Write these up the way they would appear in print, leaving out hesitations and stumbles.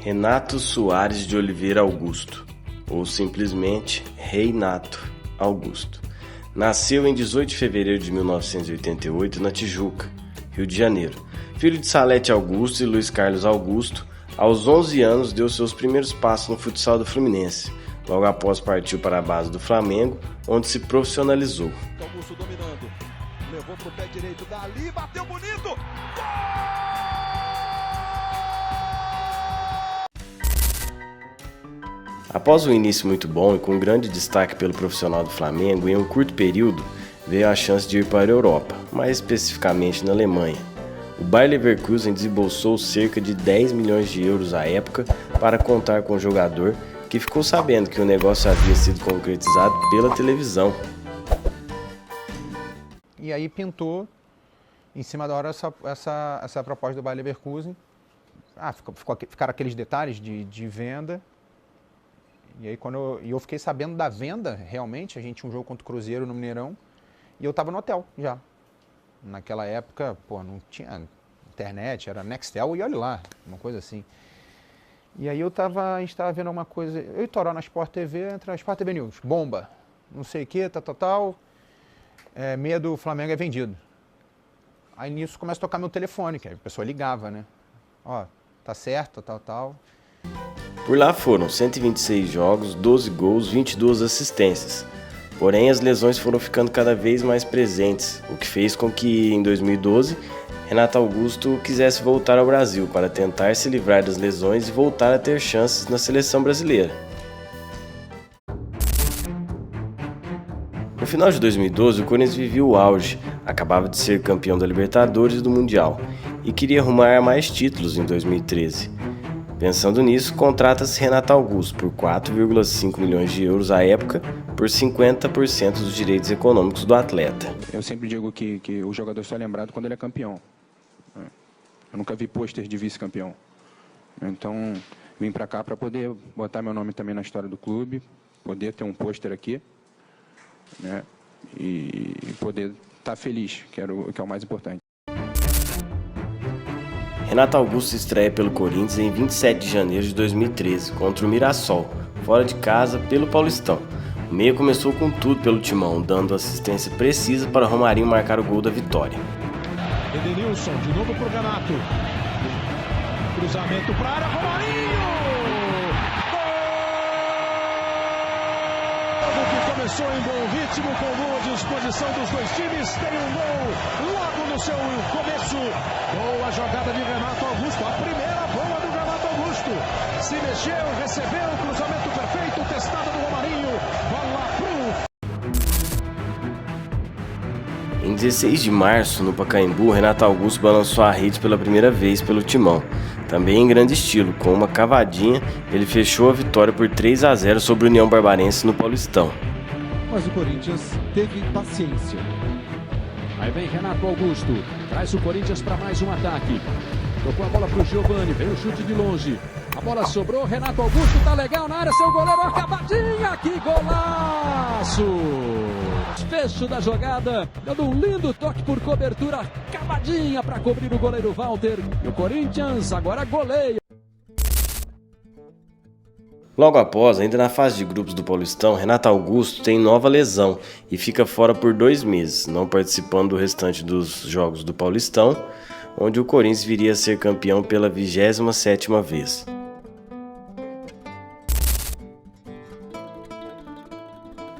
Renato Soares de Oliveira Augusto, ou simplesmente Reinato Augusto. Nasceu em 18 de fevereiro de 1988 na Tijuca, Rio de Janeiro. Filho de Salete Augusto e Luiz Carlos Augusto, aos 11 anos deu seus primeiros passos no futsal do Fluminense. Logo após partiu para a base do Flamengo, onde se profissionalizou. Augusto dominando, levou pro pé direito, dali, bateu bonito! Após um início muito bom e com grande destaque pelo profissional do Flamengo, em um curto período veio a chance de ir para a Europa, mais especificamente na Alemanha. O Bayer Leverkusen desembolsou cerca de 10 milhões de euros à época para contar com o jogador, que ficou sabendo que o negócio havia sido concretizado pela televisão. E aí pintou, em cima da hora, essa proposta do Bayer Leverkusen. Ficaram aqueles detalhes de venda. E aí quando eu fiquei sabendo da venda, realmente, a gente tinha um jogo contra o Cruzeiro no Mineirão, e eu estava no hotel já. Naquela época, não tinha internet, era Nextel e olha lá, uma coisa assim. E aí a gente estava vendo uma coisa, eu e Toró na Sport TV, entra na Sport TV News, bomba, não sei o que, tal, meia do Flamengo é vendido. Aí nisso começa a tocar meu telefone, que aí a pessoa ligava, né? Ó, tá certo, tal. Por lá foram 126 jogos, 12 gols, 22 assistências. Porém, as lesões foram ficando cada vez mais presentes, o que fez com que, em 2012, Renato Augusto quisesse voltar ao Brasil para tentar se livrar das lesões e voltar a ter chances na seleção brasileira. No final de 2012, o Corinthians vivia o auge, acabava de ser campeão da Libertadores e do Mundial, e queria arrumar mais títulos em 2013. Pensando nisso, contrata-se Renato Augusto por 4,5 milhões de euros à época, por 50% dos direitos econômicos do atleta. Eu sempre digo que o jogador só é lembrado quando ele é campeão. Eu nunca vi pôster de vice-campeão. Então, vim para cá para poder botar meu nome também na história do clube, poder ter um pôster aqui, né? E poder estar feliz, que é o mais importante. Renato Augusto estreia pelo Corinthians em 27 de janeiro de 2013, contra o Mirassol, fora de casa, pelo Paulistão. O meia começou com tudo pelo timão, dando assistência precisa para Romarinho marcar o gol da vitória. Edenilson, de novo pro Renato. Cruzamento para a área, Romarinho! Gol! Que começou em bom ritmo, com boa disposição dos dois times. Tem um gol logo no seu começo. Boa jogada de Renato Augusto. A primeira boa do Renato Augusto. Se mexeu, recebeu, cruzamento perfeito, testada do Romarinho. Bola pro... Em 16 de março, no Pacaembu, Renato Augusto balançou a rede pela primeira vez pelo timão. Também em grande estilo, com uma cavadinha, ele fechou a vitória por 3-0 sobre o União Barbarense no Paulistão. Mas o Corinthians teve paciência. Aí vem Renato Augusto, traz o Corinthians para mais um ataque. Tocou a bola para o Giovani, veio o chute de longe. A bola sobrou, Renato Augusto tá legal na área, seu goleiro, acabadinha, que golaço! Fecho da jogada, dando um lindo toque por cobertura, acabadinha para cobrir o goleiro Walter. E o Corinthians agora goleia. Logo após, ainda na fase de grupos do Paulistão, Renato Augusto tem nova lesão e fica fora por 2 meses, não participando do restante dos jogos do Paulistão, onde o Corinthians viria a ser campeão pela 27ª vez.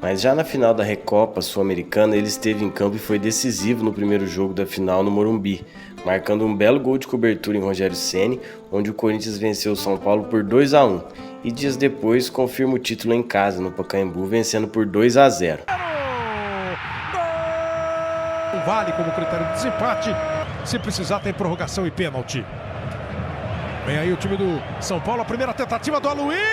Mas já na final da Recopa Sul-Americana, ele esteve em campo e foi decisivo no primeiro jogo da final no Morumbi, marcando um belo gol de cobertura em Rogério Ceni, onde o Corinthians venceu o São Paulo por 2-1, e dias depois confirma o título em casa, no Pacaembu, vencendo por 2-0. Vale como critério de desempate, se precisar tem prorrogação e pênalti. Vem aí o time do São Paulo, a primeira tentativa do Aloysio!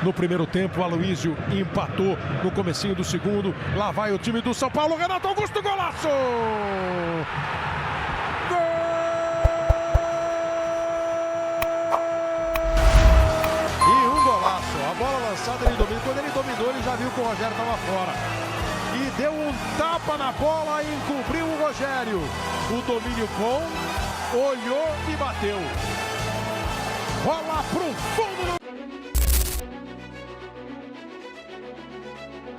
No primeiro tempo, o Aloysio empatou no comecinho do segundo. Lá vai o time do São Paulo, Renato Augusto, golaço! Gol! E um golaço, a bola lançada ele domina. Quando ele dominou, ele já viu que o Rogério estava fora. E Ele deu um tapa na bola e encobriu o Rogério. O domínio bom, olhou e bateu. Rola pro fundo.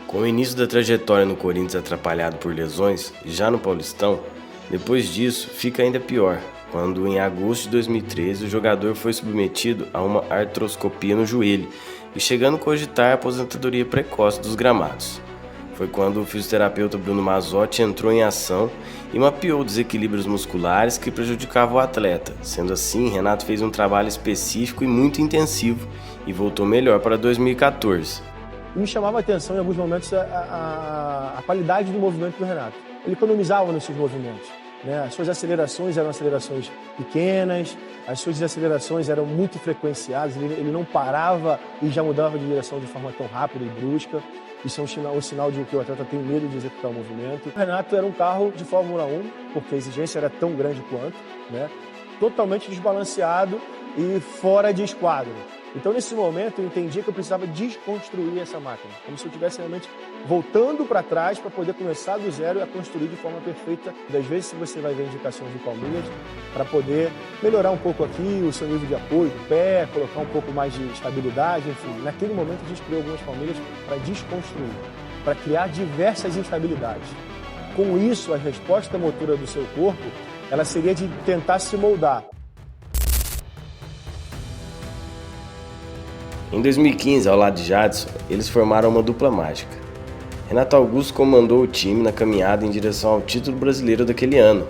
Com o início da trajetória no Corinthians atrapalhado por lesões, já no Paulistão, depois disso fica ainda pior, quando em agosto de 2013 o jogador foi submetido a uma artroscopia no joelho e chegando a cogitar a aposentadoria precoce dos gramados. Foi quando o fisioterapeuta Bruno Mazzotti entrou em ação e mapeou desequilíbrios musculares que prejudicavam o atleta. Sendo assim, Renato fez um trabalho específico e muito intensivo e voltou melhor para 2014. Me chamava a atenção em alguns momentos a qualidade do movimento do Renato. Ele economizava nesses movimentos, né? As suas acelerações eram acelerações pequenas, as suas desacelerações eram muito frequenciadas, ele não parava e já mudava de direção de forma tão rápida e brusca. Isso é um sinal de que o atleta tem medo de executar o movimento. O Renato era um carro de Fórmula 1, porque a exigência era tão grande quanto, né? Totalmente desbalanceado e fora de esquadro. Então, nesse momento, eu entendi que eu precisava desconstruir essa máquina, como se eu estivesse realmente voltando para trás para poder começar do zero e a construir de forma perfeita. Das vezes, você vai ver indicações de palmilhas para poder melhorar um pouco aqui o seu nível de apoio do pé, colocar um pouco mais de estabilidade, enfim. Naquele momento, a gente criou algumas palmilhas para desconstruir, para criar diversas instabilidades. Com isso, a resposta motora do seu corpo, ela seria de tentar se moldar. Em 2015, ao lado de Jadson, eles formaram uma dupla mágica. Renato Augusto comandou o time na caminhada em direção ao título brasileiro daquele ano,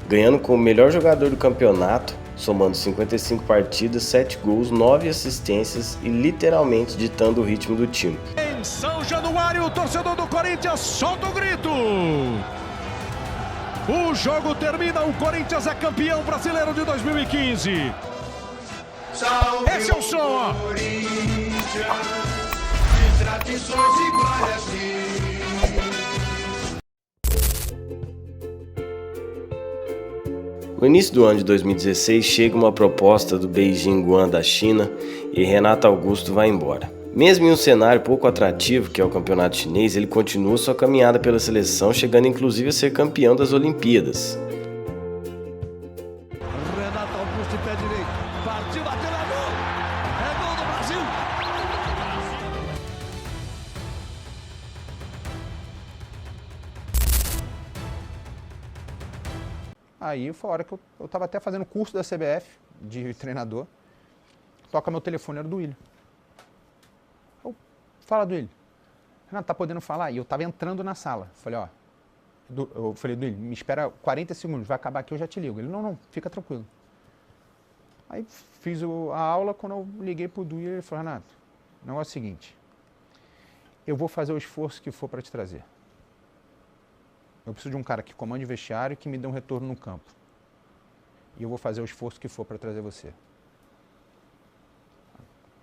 ganhando como melhor jogador do campeonato, somando 55 partidas, 7 gols, 9 assistências e literalmente ditando o ritmo do time. Em São Januário, o torcedor do Corinthians solta o grito. O jogo termina, o Corinthians é campeão brasileiro de 2015. Esse é o som! No início do ano de 2016, chega uma proposta do Beijing Guan da China e Renato Augusto vai embora. Mesmo em um cenário pouco atrativo, que é o campeonato chinês, ele continua sua caminhada pela seleção, chegando inclusive a ser campeão das Olimpíadas. Renato Augusto de pé direito, partiu, bateu na gol! É gol do Brasil! Aí foi a hora que eu tava até fazendo curso da CBF, de treinador. Toca meu telefone, era do Willian. Fala do Willian. Renato, tá podendo falar? E eu tava entrando na sala. Falei, eu falei, do Willian, me espera 40 segundos, vai acabar aqui, eu já te ligo. Ele, não, fica tranquilo. Aí fiz a aula, quando eu liguei pro Willian, ele falou, Renato, o negócio é o seguinte, eu vou fazer o esforço que for para te trazer. Eu preciso de um cara que comande vestiário e que me dê um retorno no campo. E eu vou fazer o esforço que for para trazer você.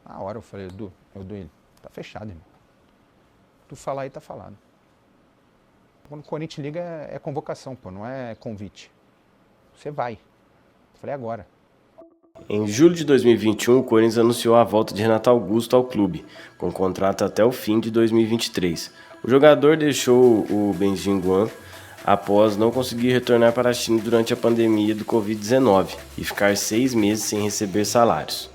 Na hora eu falei, Willian, tá fechado, irmão. Tu falar aí, tá falado. Quando o Corinthians liga, é convocação, pô, não é convite. Você vai. Eu falei, agora. Em julho de 2021, o Corinthians anunciou a volta de Renato Augusto ao clube, com contrato até o fim de 2023. O jogador deixou o Beijing Guan após não conseguir retornar para a China durante a pandemia do Covid-19 e ficar 6 meses sem receber salários.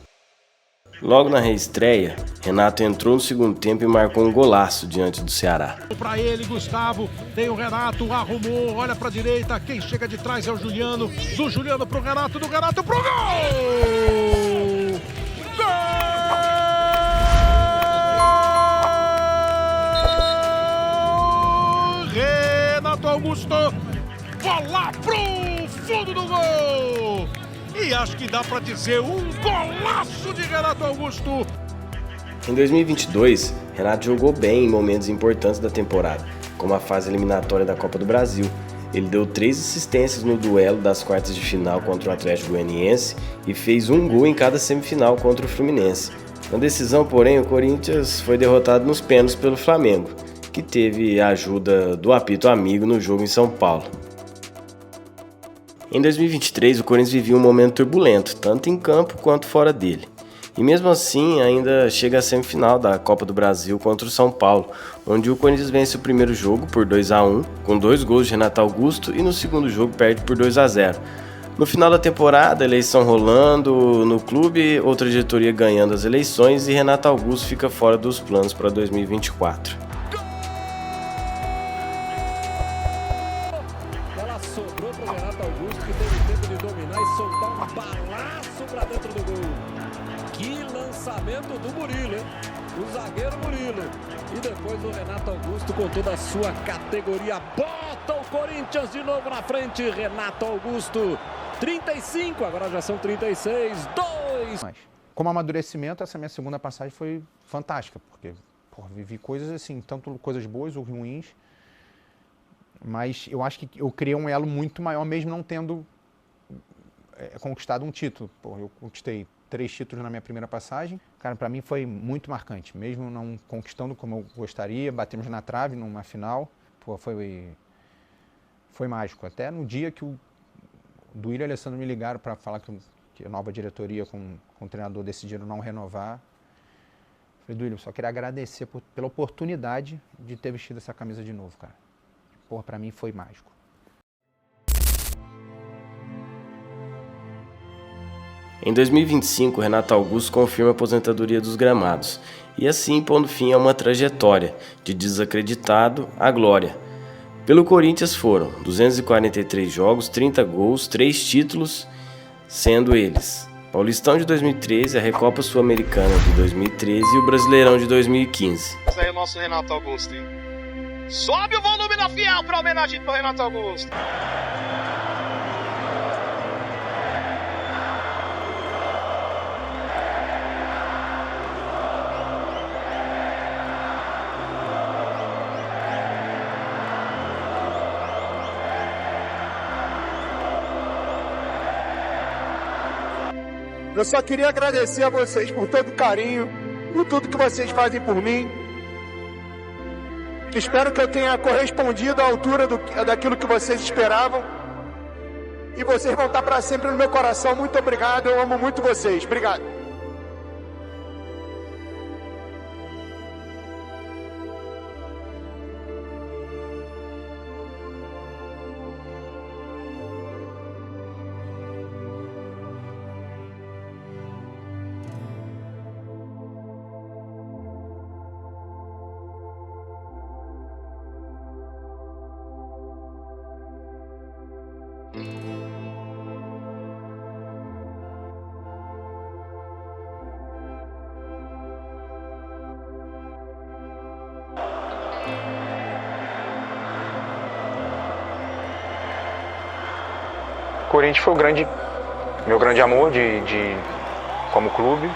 Logo na reestreia, Renato entrou no segundo tempo e marcou um golaço diante do Ceará. Para ele, Gustavo, tem o Renato, arrumou, olha para a direita, quem chega de trás é o Juliano, do Juliano pro Renato, do Renato pro gol! Gol! Renato Augusto, bola pro fundo do gol! E acho que dá para dizer um golaço de Renato Augusto. Em 2022, Renato jogou bem em momentos importantes da temporada, como a fase eliminatória da Copa do Brasil. Ele deu 3 assistências no duelo das quartas de final contra o Atlético Goianiense e fez 1 gol em cada semifinal contra o Fluminense. Na decisão, porém, o Corinthians foi derrotado nos pênaltis pelo Flamengo, que teve a ajuda do apito amigo no jogo em São Paulo. Em 2023, o Corinthians vivia um momento turbulento, tanto em campo quanto fora dele. E mesmo assim ainda chega à semifinal da Copa do Brasil contra o São Paulo, onde o Corinthians vence o primeiro jogo por 2-1, com 2 gols de Renato Augusto, e no segundo jogo perde por 2-0. No final da temporada, a eleição rolando no clube, outra diretoria ganhando as eleições e Renato Augusto fica fora dos planos para 2024. Ela sobrou para o Renato Augusto, que teve tempo de dominar e soltar um balaço para dentro do gol. Que lançamento do Murilo, hein? O zagueiro Murilo. E depois o Renato Augusto com toda a sua categoria. Bota o Corinthians de novo na frente. Renato Augusto, 35, agora já são 36, 2. Mas, como amadurecimento, essa minha segunda passagem foi fantástica, porque vivi coisas assim, tanto coisas boas ou ruins, mas eu acho que eu criei um elo muito maior, mesmo não tendo conquistado um título. Eu conquistei 3 títulos na minha primeira passagem. Cara, para mim foi muito marcante, mesmo não conquistando como eu gostaria, batemos na trave numa final. Foi mágico. Até no dia que o Duílio e o Alessandro me ligaram para falar que a nova diretoria com o treinador decidiram não renovar. Falei, Duílio, só queria agradecer pela oportunidade de ter vestido essa camisa de novo, cara. Para mim foi mágico. Em 2025, Renato Augusto confirma a aposentadoria dos gramados e assim pondo fim a uma trajetória de desacreditado à glória. Pelo Corinthians foram 243 jogos, 30 gols, 3 títulos, sendo eles Paulistão de 2013, a Recopa Sul-Americana de 2013 e o Brasileirão de 2015. Esse aí é o nosso Renato Augusto, hein? Sobe o volume da Fiel para homenagem para o Renato Augusto. Eu só queria agradecer a vocês por todo o carinho, por tudo que vocês fazem por mim. Espero que eu tenha correspondido à altura daquilo que vocês esperavam. E vocês vão estar para sempre no meu coração. Muito obrigado, eu amo muito vocês. Obrigado. O Corinthians foi meu grande amor como clube.